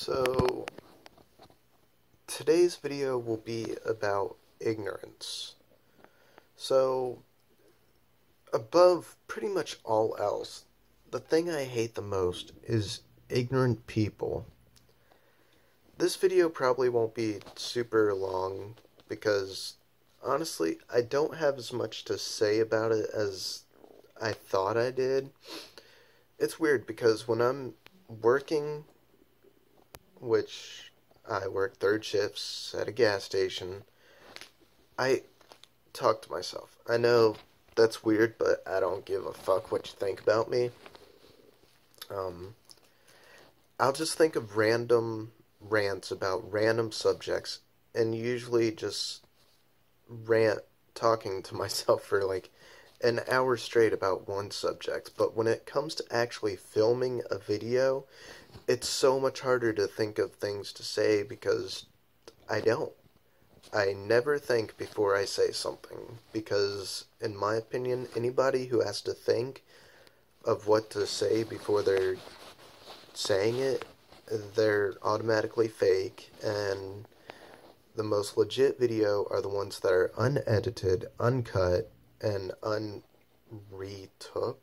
So, today's video will be about ignorance. So, above pretty much all else, the thing I hate the most is ignorant people. This video probably won't be super long because, honestly, I don't have as much to say about it as I thought I did. It's weird because when I'm working, which I work third shifts at a gas station, I talk to myself. I know that's weird, but I don't give a fuck what you think about me. I'll just think of random rants about random subjects, and usually just rant talking to myself for like an hour straight about one subject. But when it comes to actually filming a video, it's so much harder to think of things to say because I don't. I never think before I say something because, in my opinion, anybody who has to think of what to say before they're saying it, they're automatically fake, and the most legit video are the ones that are unedited, uncut, and retaken.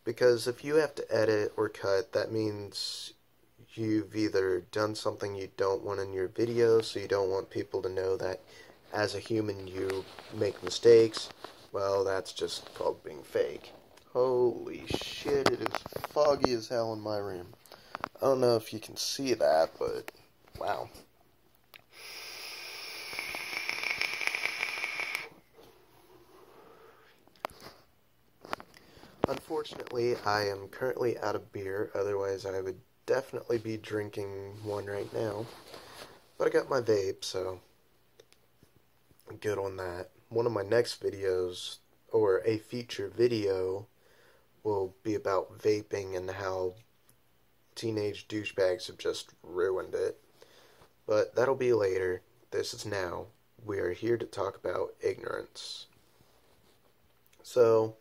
Because if you have to edit or cut, that means you've either done something you don't want in your video, so you don't want people to know that as a human you make mistakes. Well, that's just called being fake. Holy shit, it is foggy as hell in my room. I don't know if you can see that, but wow. Unfortunately, I am currently out of beer, otherwise I would definitely be drinking one right now. But I got my vape, so I'm good on that. One of my next videos, or a feature video, will be about vaping and how teenage douchebags have just ruined it. But that'll be later. This is now. We are here to talk about ignorance. So,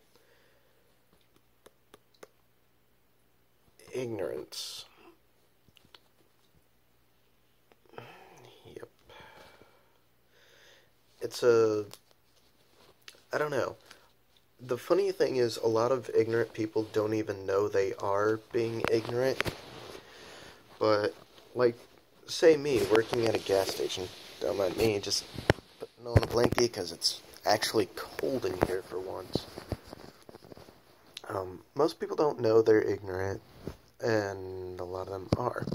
ignorance. Yep. I don't know. The funny thing is, a lot of ignorant people don't even know they are being ignorant. But, like, say me, working at a gas station. Don't mind me, just putting on a blankie because it's actually cold in here for once. Most people don't know they're ignorant, and a lot of them are.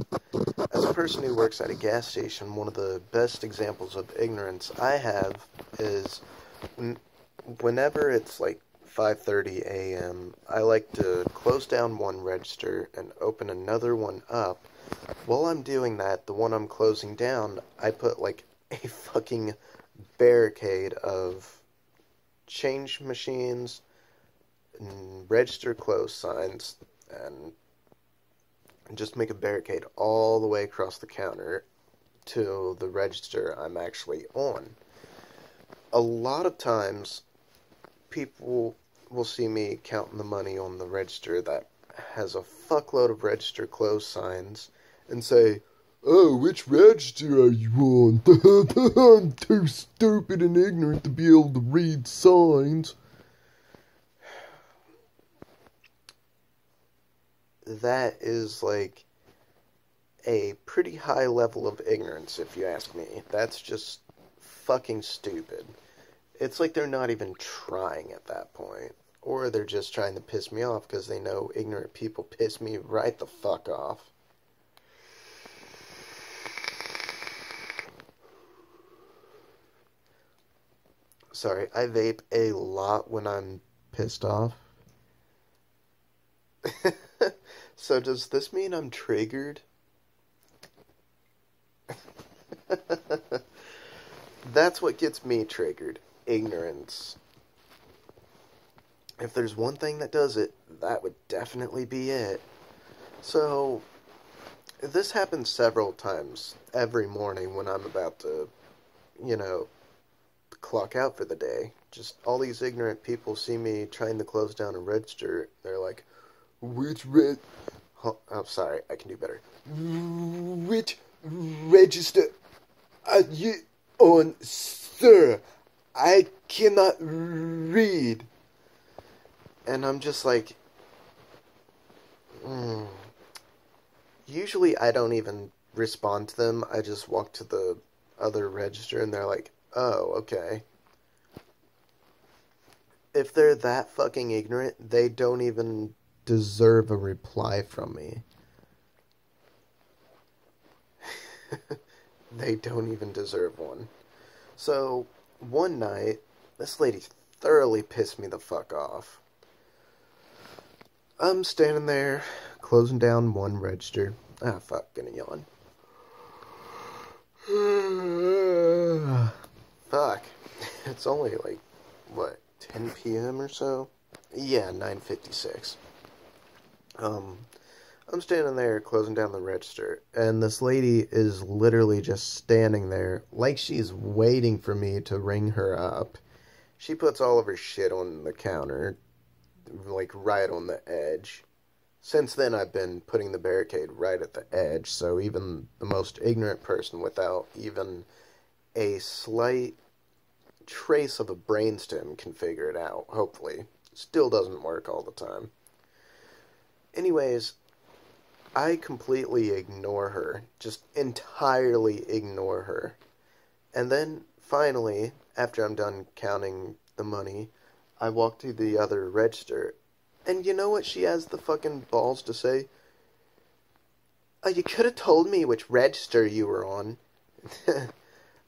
As a person who works at a gas station, one of the best examples of ignorance I have is whenever it's like 5:30 a.m., I like to close down one register and open another one up. While I'm doing that, the one I'm closing down, I put like a fucking barricade of change machines and register close signs, and just make a barricade all the way across the counter to the register I'm actually on. A lot of times, people will see me counting the money on the register that has a fuckload of register close signs and say, "Oh, which register are you on? I'm too stupid and ignorant to be able to read signs." That is like a pretty high level of ignorance, if you ask me. That's just fucking stupid. It's like they're not even trying at that point. Or they're just trying to piss me off because they know ignorant people piss me right the fuck off. Sorry, I vape a lot when I'm pissed off. So does this mean I'm triggered? That's what gets me triggered. Ignorance. If there's one thing that does it, that would definitely be it. So, this happens several times every morning when I'm about to, clock out for the day. Just all these ignorant people see me trying to close down a register. They're like, "Which Oh, sorry, I can do better. Which register are you on, sir? I cannot read. And I'm just like, Usually I don't even respond to them. I just walk to the other register and they're like, oh, okay. If they're that fucking ignorant, they don't even deserve a reply from me. They don't even deserve one. So, one night, this lady thoroughly pissed me the fuck off. I'm standing there, closing down one register. Ah, fuck, gonna yawn. Fuck. It's only like, what, 10 p.m. or so? Yeah, 9:56. I'm standing there closing down the register, and this lady is literally just standing there like she's waiting for me to ring her up. She puts all of her shit on the counter, like right on the edge. Since then, I've been putting the barricade right at the edge, so even the most ignorant person without even a slight trace of a brainstem can figure it out, hopefully. Still doesn't work all the time. Anyways, I completely ignore her. Just entirely ignore her. And then, finally, after I'm done counting the money, I walk to the other register. And you know what she has the fucking balls to say? Oh, you could have told me which register you were on.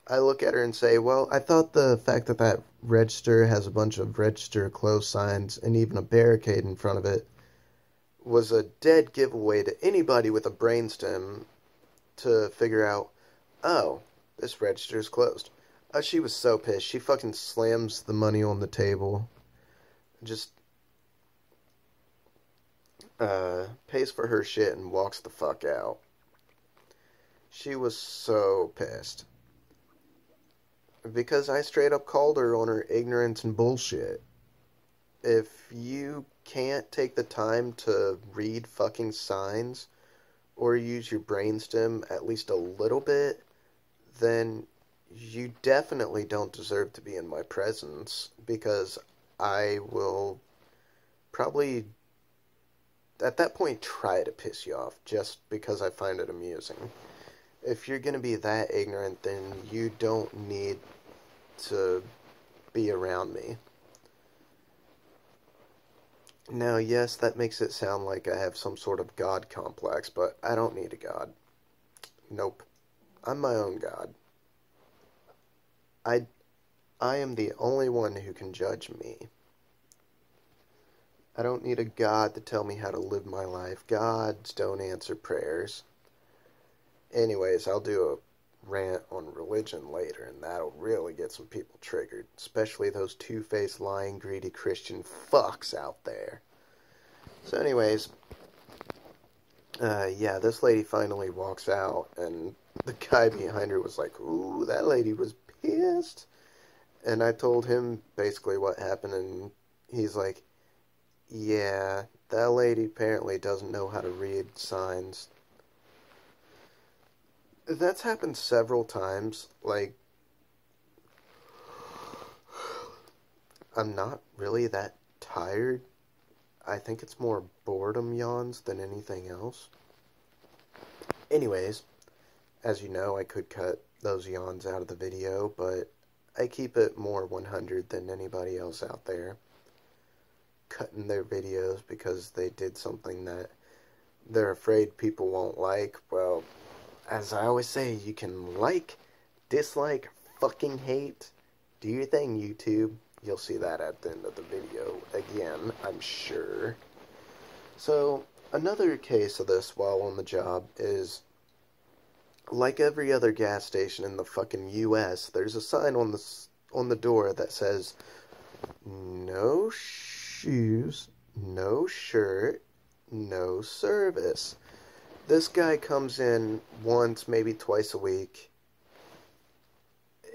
I look at her and say, well, I thought the fact that that register has a bunch of register close signs and even a barricade in front of it was a dead giveaway to anybody with a brainstem to figure out, oh, this register is closed. She was so pissed. She fucking slams the money on the table. Just pays for her shit and walks the fuck out. She was so pissed. Because I straight up called her on her ignorance and bullshit. If you can't take the time to read fucking signs or use your brainstem at least a little bit, then you definitely don't deserve to be in my presence, because I will probably at that point try to piss you off just because I find it amusing. If you're going to be that ignorant, then you don't need to be around me. Now, yes, that makes it sound like I have some sort of God complex, but I don't need a God. Nope. I'm my own God. I am the only one who can judge me. I don't need a God to tell me how to live my life. Gods don't answer prayers. Anyways, I'll do a rant on religion later, and that'll really get some people triggered, especially those two-faced, lying, greedy Christian fucks out there. So anyways, yeah, this lady finally walks out, and the guy behind her was like, ooh, that lady was pissed. And I told him basically what happened, and he's like, yeah, that lady apparently doesn't know how to read signs. That's happened several times. Like, I'm not really that tired. I think it's more boredom yawns than anything else. Anyways, as you know, I could cut those yawns out of the video, but I keep it more 100 than anybody else out there. Cutting their videos because they did something that they're afraid people won't like. Well, as I always say, you can like, dislike, fucking hate. Do your thing, YouTube. You'll see that at the end of the video again, I'm sure. So, another case of this while on the job is, like every other gas station in the fucking US, there's a sign on the door that says, no shoes, no shirt, no service. This guy comes in once, maybe twice a week.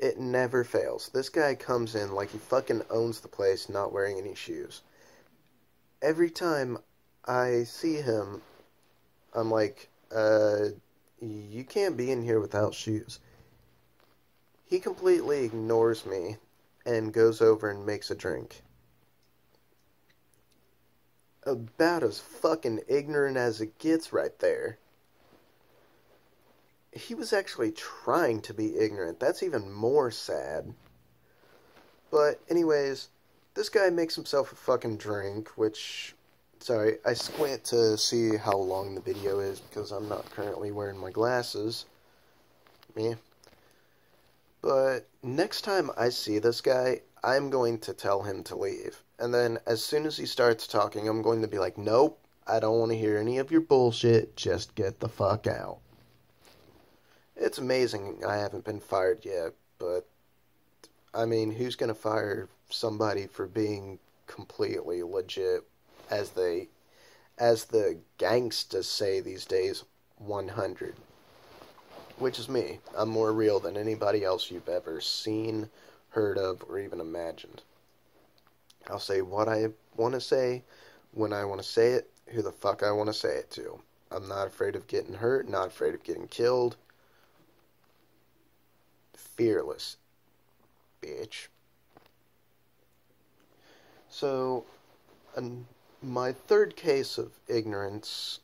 It never fails. This guy comes in like he fucking owns the place, not wearing any shoes. Every time I see him, I'm like, you can't be in here without shoes. He completely ignores me and goes over and makes a drink. About as fucking ignorant as it gets right there. He was actually trying to be ignorant. That's even more sad. But, anyways, this guy makes himself a fucking drink, which... Sorry, I squint to see how long the video is because I'm not currently wearing my glasses. Meh. But next time I see this guy, I'm going to tell him to leave. And then as soon as he starts talking, I'm going to be like, nope, I don't want to hear any of your bullshit. Just get the fuck out. It's amazing I haven't been fired yet, but I mean, who's going to fire somebody for being completely legit, as the gangsters say these days, 100? Which is me. I'm more real than anybody else you've ever seen, heard of, or even imagined. I'll say what I want to say, when I want to say it, who the fuck I want to say it to. I'm not afraid of getting hurt, not afraid of getting killed. Fearless, bitch. So, my third case of ignorance,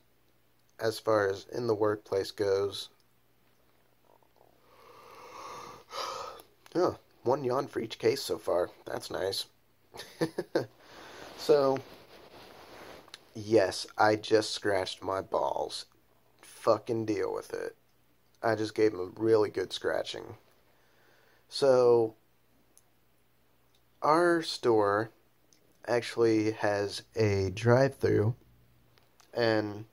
as far as in the workplace goes... Oh, one yawn for each case so far. That's nice. So, yes, I just scratched my balls. Fucking deal with it. I just gave him a really good scratching. So, our store actually has a drive-thru, and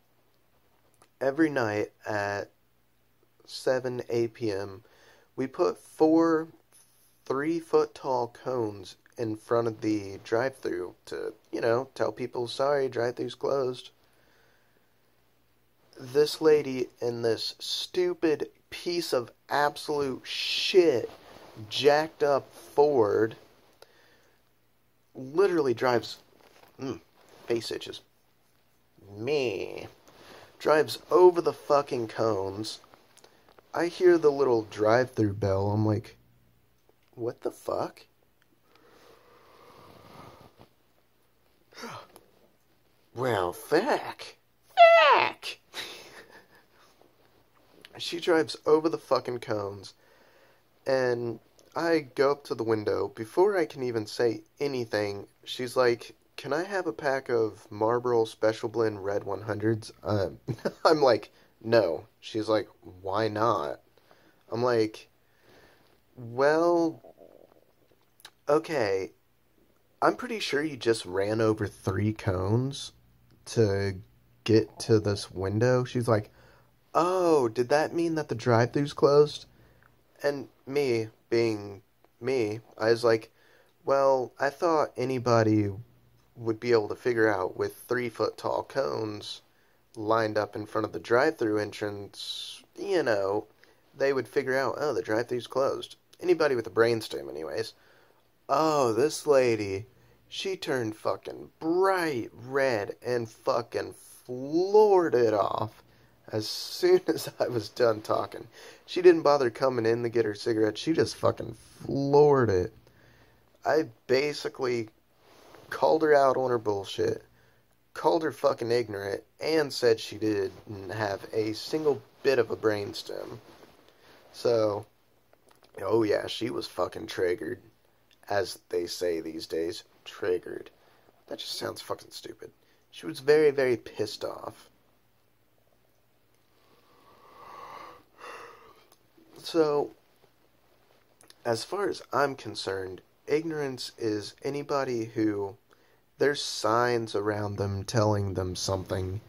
every night at 7-8 p.m., we put 4 3-foot-tall cones in front of the drive-thru to, tell people, sorry, drive-thru's closed. This lady in this stupid piece of absolute shit jacked up Ford literally drives... face itches. Me. Drives over the fucking cones. I hear the little drive-thru bell. I'm like, what the fuck? Well, fuck. Fuck! She drives over the fucking cones, and I go up to the window. Before I can even say anything, she's like, can I have a pack of Marlboro Special Blend Red 100s? I'm like, no. She's like, why not? I'm like, well, okay, I'm pretty sure you just ran over 3 cones to get to this window. She's like, oh, did that mean that the drive-thru's closed? And me, being me, I was like, well, I thought anybody would be able to figure out with 3-foot-tall cones lined up in front of the drive-thru entrance, they would figure out, oh, the drive-thru's closed. Anybody with a brainstem, anyways. Oh, this lady, she turned fucking bright red and fucking floored it off as soon as I was done talking. She didn't bother coming in to get her cigarette. She just fucking floored it. I basically called her out on her bullshit, called her fucking ignorant, and said she didn't have a single bit of a brainstem. So, oh yeah, she was fucking triggered. As they say these days, triggered. That just sounds fucking stupid. She was very, very pissed off. So, as far as I'm concerned, ignorance is anybody who there's signs around them telling them something,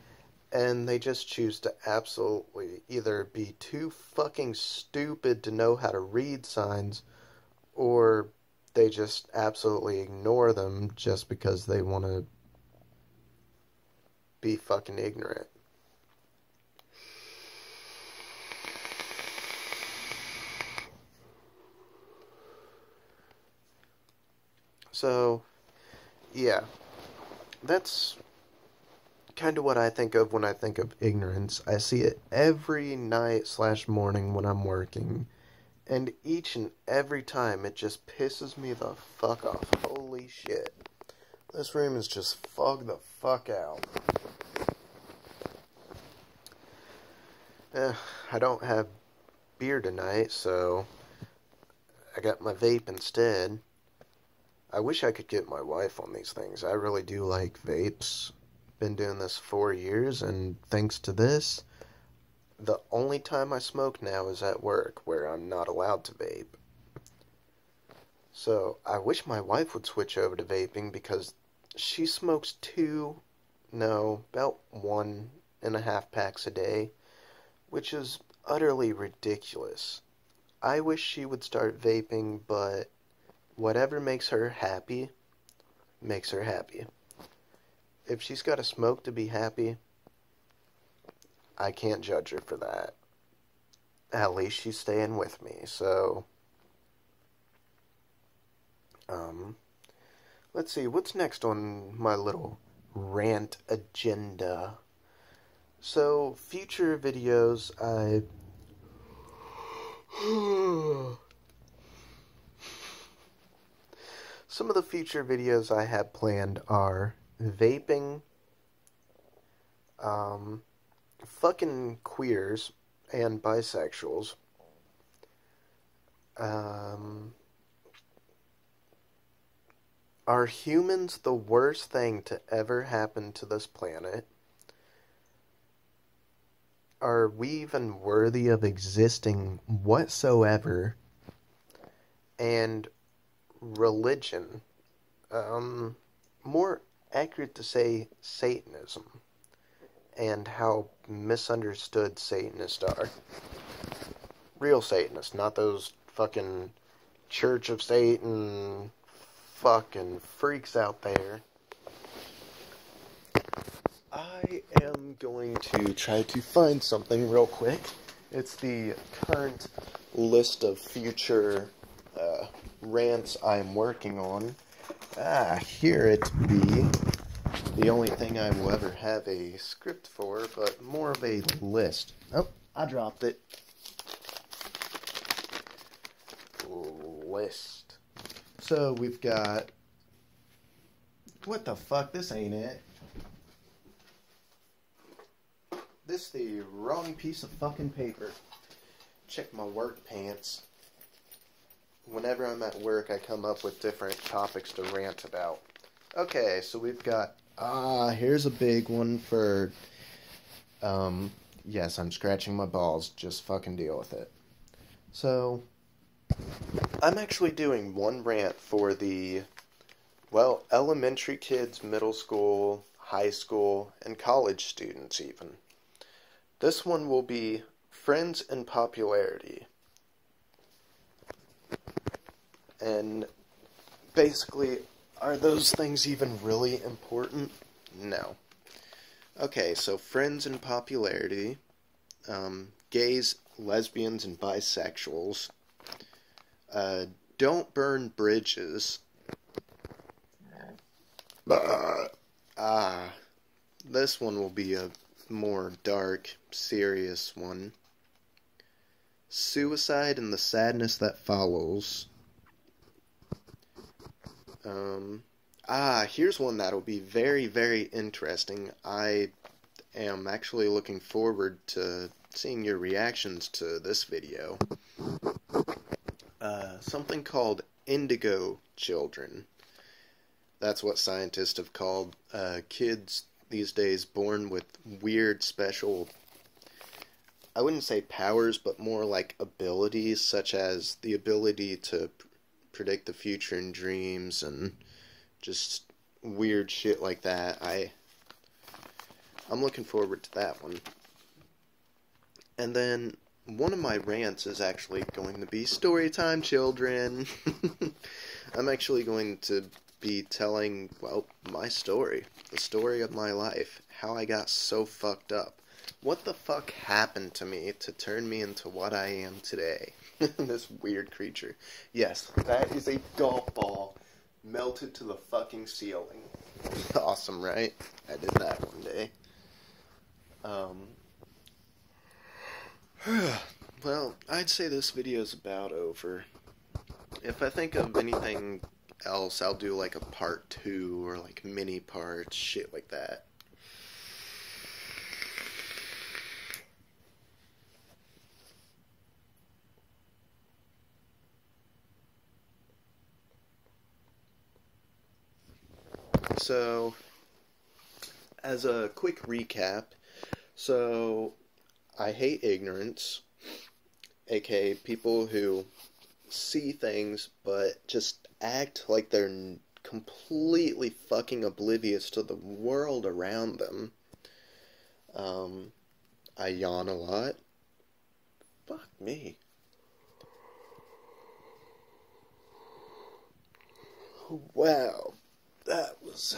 and they just choose to absolutely either be too fucking stupid to know how to read signs, or they just absolutely ignore them just because they want to be fucking ignorant. So, yeah, that's kind of what I think of when I think of ignorance. I see it every night slash morning when I'm working, and each and every time it just pisses me the fuck off. Holy shit. This room is just fogged the fuck out. I don't have beer tonight, so I got my vape instead. I wish I could get my wife on these things. I really do like vapes. Been doing this 4 years, and thanks to this, the only time I smoke now is at work, where I'm not allowed to vape. So, I wish my wife would switch over to vaping, because she smokes about 1.5 packs a day, which is utterly ridiculous. I wish she would start vaping, but whatever makes her happy, makes her happy. If she's got to smoke to be happy, I can't judge her for that. At least she's staying with me, so... let's see, what's next on my little rant agenda? So, future videos, some of the future videos I have planned are vaping, fucking queers and bisexuals, are humans the worst thing to ever happen to this planet? Are we even worthy of existing whatsoever? And religion. More accurate to say Satanism. And how misunderstood Satanists are. Real Satanists, not those fucking Church of Satan fucking freaks out there. I am going to try to find something real quick. It's the current list of future rants I'm working on. Here it be. The only thing I will ever have a script for, but more of a list. Oh, I dropped it. List. So we've got... What the fuck? This ain't it. This is the wrong piece of fucking paper. Check my work pants. Whenever I'm at work, I come up with different topics to rant about. Okay, so we've got... here's a big one for... yes, I'm scratching my balls. Just fucking deal with it. So... I'm actually doing one rant for the, well, elementary kids, middle school, high school, and college students even. This one will be friends and popularity. And basically, are those things even really important? No. Okay, so friends and popularity, gays, lesbians, and bisexuals. Don't burn bridges. This one will be a more dark, serious one. Suicide and the sadness that follows. Here's one that'll be very, very interesting. I am actually looking forward to seeing your reactions to this video. Something called indigo children. That's what scientists have called kids these days born with weird, special, I wouldn't say powers, but more like abilities, such as the ability to predict the future in dreams and just weird shit like that. I'm looking forward to that one. And then one of my rants is actually going to be story time, children. I'm actually going to be telling, well, my story. The story of my life. How I got so fucked up. What the fuck happened to me to turn me into what I am today? This weird creature. Yes, that is a golf ball melted to the fucking ceiling. Awesome, right? I did that one day. Um, well, I'd say this video is about over. If I think of anything else, I'll do like a part 2 or like mini parts, shit like that. So, as a quick recap, so I hate ignorance, aka people who see things but just act like they're completely fucking oblivious to the world around them. I yawn a lot. Fuck me. Wow, that was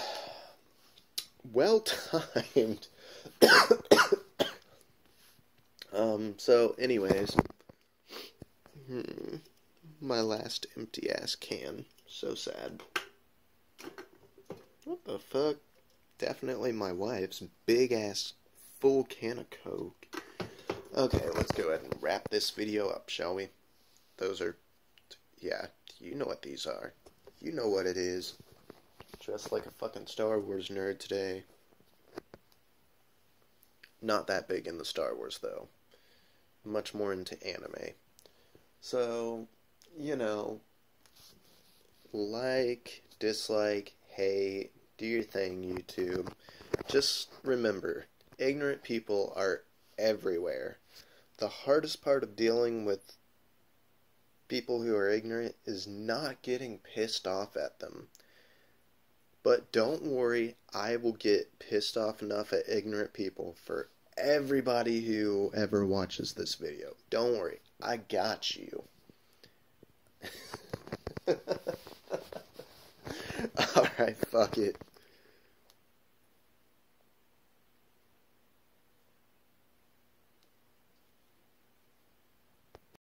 well timed. So anyways, my last empty ass can. So sad. What the fuck? Definitely my wife's big ass full can of Coke. Okay, let's go ahead and wrap this video up, shall we? Those are, yeah, you know what these are. You know what it is. Dressed like a fucking Star Wars nerd today. Not that big in the Star Wars, though. Much more into anime. So, you know, like, dislike, hate, do your thing, YouTube. Just remember, ignorant people are everywhere. The hardest part of dealing with people who are ignorant is not getting pissed off at them. But don't worry, I will get pissed off enough at ignorant people for everybody who ever watches this video. Don't worry, I got you. Alright, fuck it.